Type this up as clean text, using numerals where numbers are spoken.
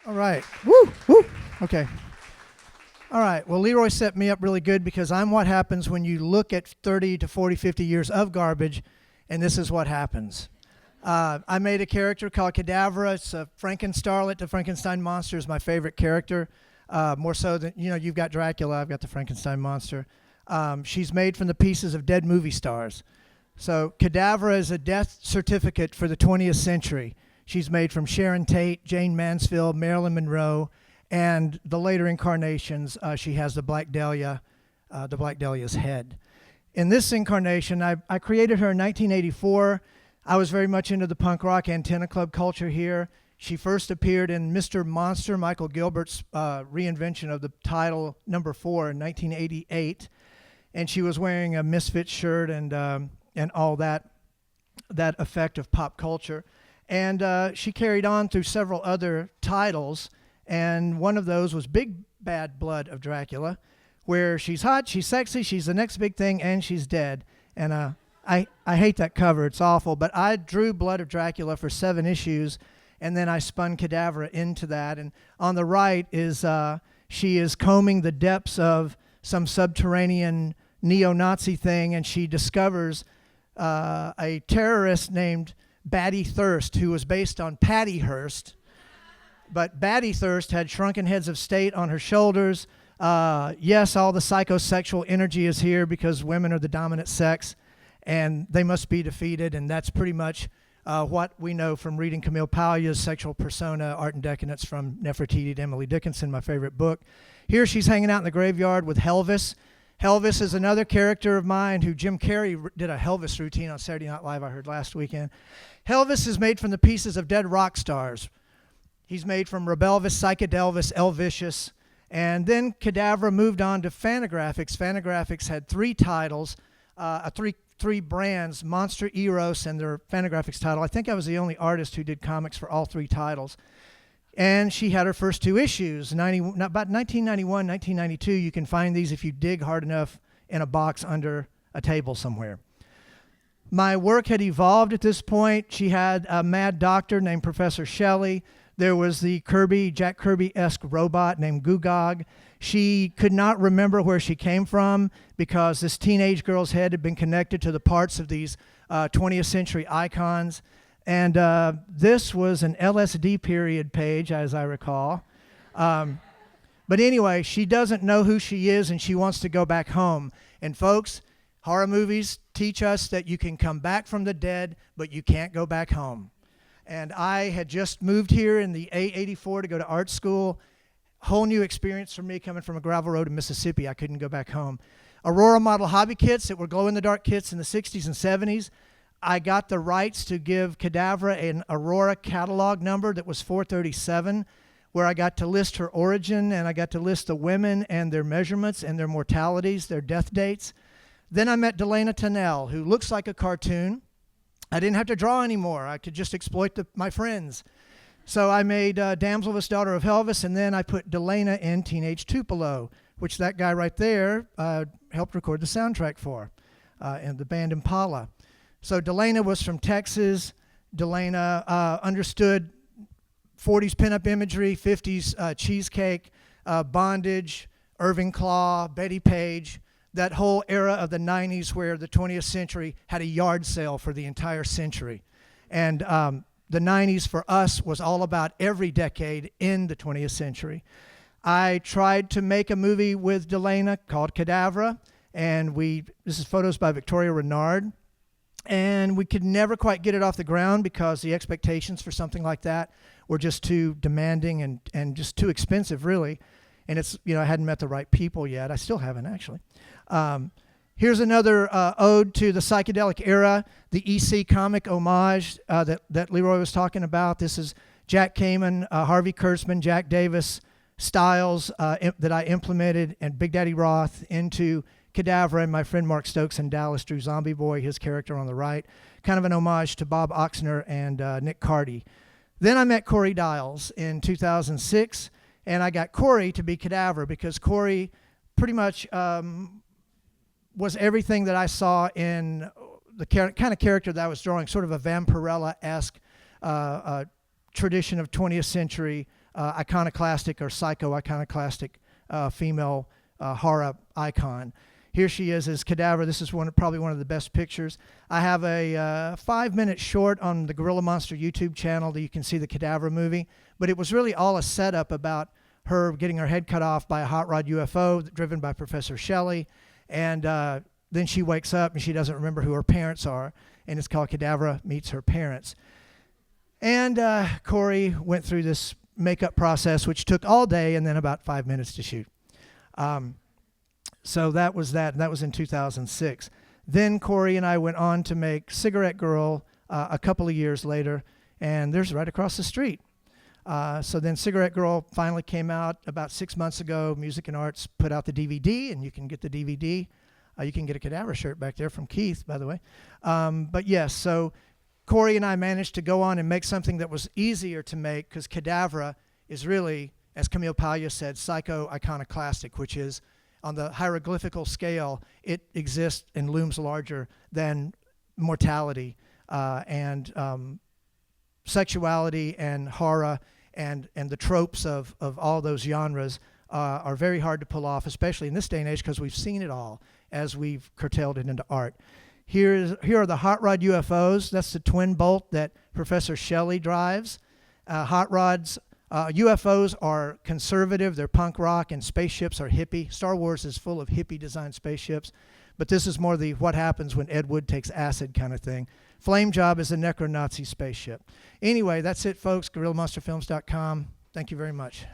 All right. Woo, woo. Okay. All right. Well, Leroy set me up really good because I'm what happens when you look at 30 to 40, 50 years of garbage, and this is what happens. I made a character called Cadavera. It's a Franken-starlet. The Frankenstein monster is my favorite character, more so than, you've got Dracula, I've got the Frankenstein monster. She's made from the pieces of dead movie stars. So Cadavera is a death certificate for the 20th century. She's made from Sharon Tate, Jane Mansfield, Marilyn Monroe, and the later incarnations, she has the Black Dahlia's head. In this incarnation, I created her in 1984. I was very much into the punk rock Antenna Club culture here. She first appeared in Mr. Monster, Michael Gilbert's reinvention of the title number 4 in 1988. And she was wearing a Misfits shirt and all that effect of pop culture. And she carried on through several other titles, and one of those was Big Bad Blood of Dracula, where she's hot, she's sexy, she's the next big thing, and she's dead. And I hate that cover, it's awful, but I drew Blood of Dracula for 7 issues, and then I spun Cadavera into that. And on the right is she is combing the depths of some subterranean neo-Nazi thing, and she discovers a terrorist named Batty Thirst, who was based on Patty Hearst. But Batty Thirst had shrunken heads of state on her shoulders. Yes, all the psychosexual energy is here because women are the dominant sex, and they must be defeated, and that's pretty much what we know from reading Camille Paglia's Sexual Persona, Art and Decadence from Nefertiti to Emily Dickinson, my favorite book. Here she's hanging out in the graveyard with Helvis. Helvis is another character of mine who Jim Carrey did a Helvis routine on Saturday Night Live, I heard last weekend. Helvis is made from the pieces of dead rock stars. He's made from Rebelvis, Psychedelvis, Elvicious, and then Cadavera moved on to Fantagraphics. Fantagraphics had 3 titles, three brands, Monster, Eros, and their Fantagraphics title. I think I was the only artist who did comics for all 3 titles. And she had her first 2 issues, about 1991, 1992. You can find these if you dig hard enough in a box under a table somewhere. My work had evolved at this point. She had a mad doctor named Professor Shelley. There was the Jack Kirby-esque robot named Gugog. She could not remember where she came from because this teenage girl's head had been connected to the parts of these 20th century icons. And this was an LSD period page, as I recall. But anyway, she doesn't know who she is, and she wants to go back home. And folks, horror movies teach us that you can come back from the dead, but you can't go back home. And I had just moved here in the A84 to go to art school. Whole new experience for me coming from a gravel road in Mississippi. I couldn't go back home. Aurora model hobby kits that were glow-in-the-dark kits in the 60s and 70s. I got the rights to give Cadavera an Aurora catalog number that was 437, where I got to list her origin, and I got to list the women and their measurements and their mortalities, their death dates. Then I met Delana Tennell, who looks like a cartoon. I didn't have to draw anymore. I could just exploit my friends. So I made Damselvis, Daughter of Helvis, and then I put Delana in Teenage Tupelo, which that guy right there helped record the soundtrack for, and the band Impala. So Delana was from Texas. Delana understood 40s pinup imagery, 50s cheesecake, bondage, Irving Klaw, Betty Page, that whole era of the 90s where the 20th century had a yard sale for the entire century. And the 90s for us was all about every decade in the 20th century. I tried to make a movie with Delana called Cadavera, and this is photos by Victoria Renard. And we could never quite get it off the ground because the expectations for something like that were just too demanding and just too expensive, really. And it's, I hadn't met the right people yet. I still haven't, actually. Here's another ode to the psychedelic era, the EC comic homage that Leroy was talking about. This is Jack Kamen, Harvey Kurtzman, Jack Davis styles that I implemented, and Big Daddy Roth into Cadavera, and my friend Mark Stokes in Dallas drew Zombie Boy, his character on the right. Kind of an homage to Bob Oxner and Nick Cardy. Then I met Corey Dials in 2006, and I got Corey to be Cadavera because Corey pretty much was everything that I saw in the kind of character that I was drawing, sort of a Vampirella-esque tradition of 20th century iconoclastic or psycho-iconoclastic female horror icon. Here she is as Cadavera. This is probably one of the best pictures. I have a 5-minute short on the Gorilla Monster YouTube channel that you can see the Cadavera movie, but it was really all a setup about her getting her head cut off by a hot rod UFO driven by Professor Shelley, and then she wakes up and she doesn't remember who her parents are, and it's called Cadavera Meets Her Parents. And Corey went through this makeup process, which took all day and then about 5 minutes to shoot. So that was that, and that was in 2006. Then Corey and I went on to make Cigarette Girl a couple of years later, and there's right across the street. So then Cigarette Girl finally came out about 6 months ago. Music and Arts put out the DVD, and you can get the DVD. You can get a Cadavera shirt back there from Keith, by the way. But yes, so Corey and I managed to go on and make something that was easier to make, because Cadavera is really, as Camille Paglia said, psycho-iconoclastic, which is on the hieroglyphical scale, it exists and looms larger than mortality and sexuality and horror and the tropes of all those genres are very hard to pull off, especially in this day and age, because we've seen it all as we've curtailed it into art. Here are the hot rod UFOs. That's the twin bolt that Professor Shelley drives. Hot rods, UFOs are conservative, they're punk rock, and spaceships are hippie. Star Wars is full of hippie-designed spaceships, but this is more the what happens when Ed Wood takes acid kind of thing. Flame Job is a necro-Nazi spaceship. Anyway, that's it, folks. GorillaMonsterFilms.com. Thank you very much.